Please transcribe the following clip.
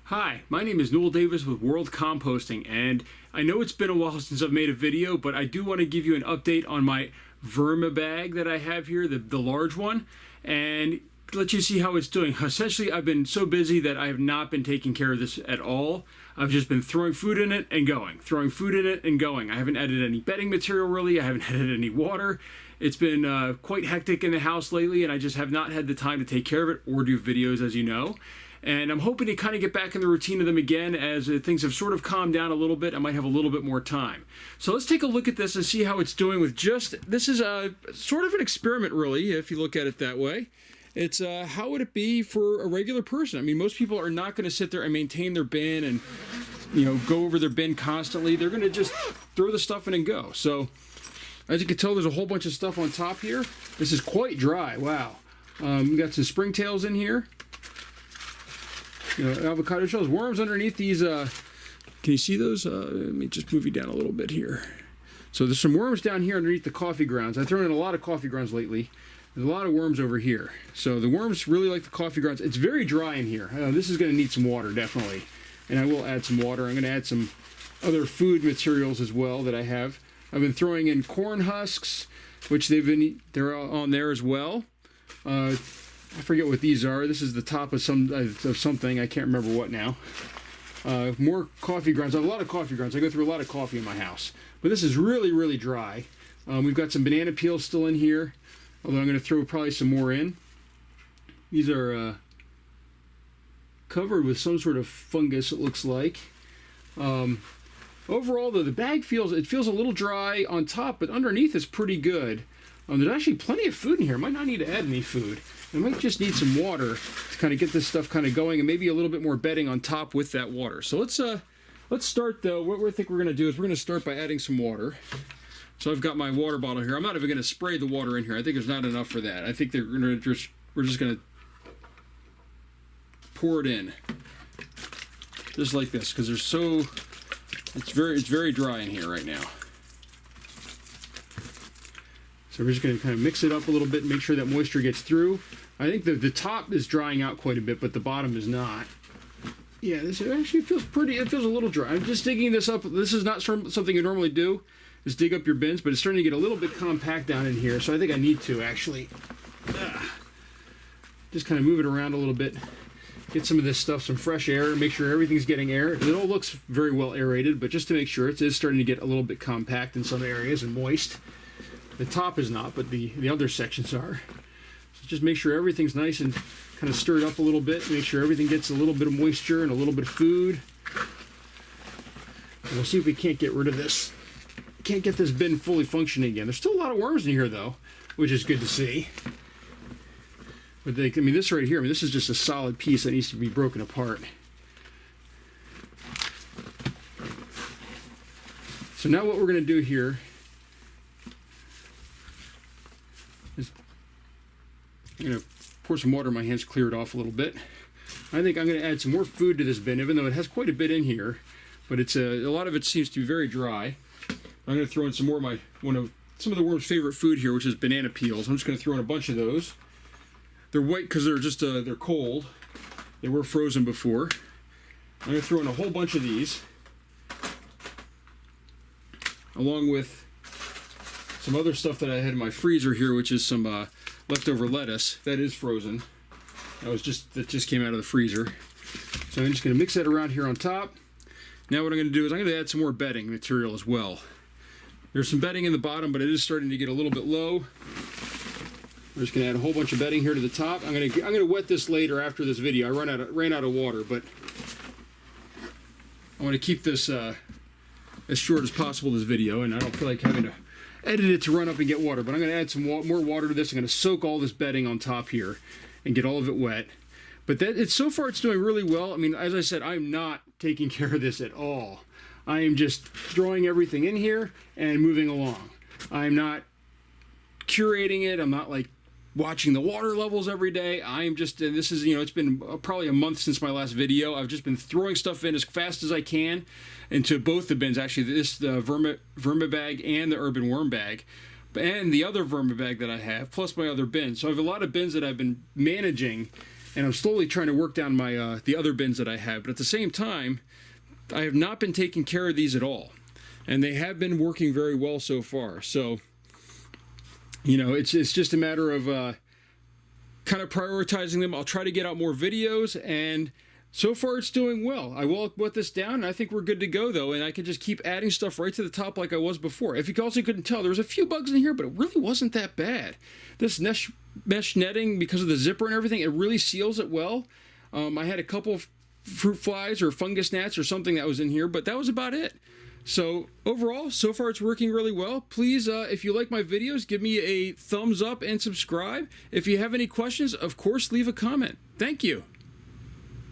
Hi, my name is Newell Davis with World Composting, and I know it's been a while since I've made a video, but I do want to give you an update on my VermiBag that I have here, the large one, and let you see how it's doing. Essentially, I've been so busy that I have not been taking care of this at all. I've just been throwing food in it and going, throwing food in it and going. I haven't added any bedding material really. I haven't added any water. It's been quite hectic in the house lately, and I just have not had the time to take care of it or do videos, as you know. And I'm hoping to kind of get back in the routine of them again as things have sort of calmed down a little bit. I might have a little bit more time. So let's take a look at this and see how it's doing with this is a sort of an experiment really, if you look at it that way. It's how would it be for a regular person? I mean, most people are not going to sit there and maintain their bin and, go over their bin constantly. They're going to just throw the stuff in and go. So as you can tell, there's a whole bunch of stuff on top here. This is quite dry. Wow. We got some springtails in here. Avocado shells, worms underneath these. Can you see those? Let me just move you down a little bit here. So there's some worms down here underneath the coffee grounds. I've thrown in a lot of coffee grounds lately. There's a lot of worms over here. So the worms really like the coffee grounds. It's very dry in here. This is going to need some water, definitely. And I will add some water. I'm going to add some other food materials as well that I have. I've been throwing in corn husks, which they're on there as well. I forget what these are. This is the top of something. I can't remember what now. More coffee grounds. I have a lot of coffee grounds. I go through a lot of coffee in my house. But this is really, really dry. We've got some banana peels still in here, although I'm going to throw probably some more in. These are covered with some sort of fungus, it looks like. Overall, though, the bag feels a little dry on top, but underneath is pretty good. There's actually plenty of food in here. I might not need to add any food. I might just need some water to kind of get this stuff kind of going, and maybe a little bit more bedding on top with that water. So let's start though. What I think we're going to do is we're going to start by adding some water. So I've got my water bottle here. I'm not even going to spray the water in here. I think there's not enough for that. I think we're just going to pour it in, just like this, because it's very dry in here right now. So we're just going to kind of mix it up a little bit and make sure that moisture gets through. I think the top is drying out quite a bit, but the bottom is not. Yeah, this actually feels pretty, it feels a little dry. I'm just digging this up. This is not something you normally do, is dig up your bins, but it's starting to get a little bit compact down in here, so I think I need to actually just kind of move it around a little bit, get some of this stuff, some fresh air, make sure everything's getting air. It all looks very well aerated, but just to make sure, it is starting to get a little bit compact in some areas and moist. The top is not, but the other sections are. So just make sure everything's nice and kind of stirred up a little bit. Make sure everything gets a little bit of moisture and a little bit of food. And we'll see if we can't get rid of this. Can't get this bin fully functioning again. There's still a lot of worms in here though, which is good to see. But this right here, this is just a solid piece that needs to be broken apart. So now what we're going to do here is I'm going to pour some water in my hands, clear it off a little bit. I think I'm going to add some more food to this bin, even though it has quite a bit in here, but it's a lot of it seems to be very dry. I'm going to throw in some more of some of the worm's favorite food here, which is banana peels. I'm just going to throw in a bunch of those. They're white because they're cold. They were frozen before. I'm going to throw in a whole bunch of these, along with some other stuff that I had in my freezer here, which is some leftover lettuce that is frozen. That just came out of the freezer. So I'm just going to mix that around here on top. Now what I'm going to do is I'm going to add some more bedding material as well. There's some bedding in the bottom, but it is starting to get a little bit low. I'm just going to add a whole bunch of bedding here to the top. I'm going to wet this later after this video. I ran out of water, but I want to keep this as short as possible, this video, and I don't feel like having to edit it to run up and get water, but I'm going to add some more water to this. I'm going to soak all this bedding on top here and get all of it wet. But so far it's doing really well. I mean, as I said, I'm not taking care of this at all. I am just throwing everything in here and moving along. I'm not curating it. I'm not like watching the water levels every day. I am just, and this is, it's been probably a month since my last video. I've just been throwing stuff in as fast as I can into both the bins, actually, the VermiBag and the urban worm bag, and the other VermiBag that I have, plus my other bins. So I have a lot of bins that I've been managing and I'm slowly trying to work down my the other bins that I have. But at the same time, I have not been taking care of these at all, and they have been working very well so far. So, you know, it's just a matter of kind of prioritizing them. I'll try to get out more videos, and so far it's doing well. I will put this down, and I think we're good to go though, and I can just keep adding stuff right to the top like I was before. If you also couldn't tell, there was a few bugs in here, but it really wasn't that bad. This mesh netting, because of the zipper and everything, it really seals it well. I had a couple of fruit flies or fungus gnats or something that was in here, but that was about it. So overall, so far it's working really well. Please, if you like my videos, give me a thumbs up and subscribe. If you have any questions, of course, leave a comment. Thank you.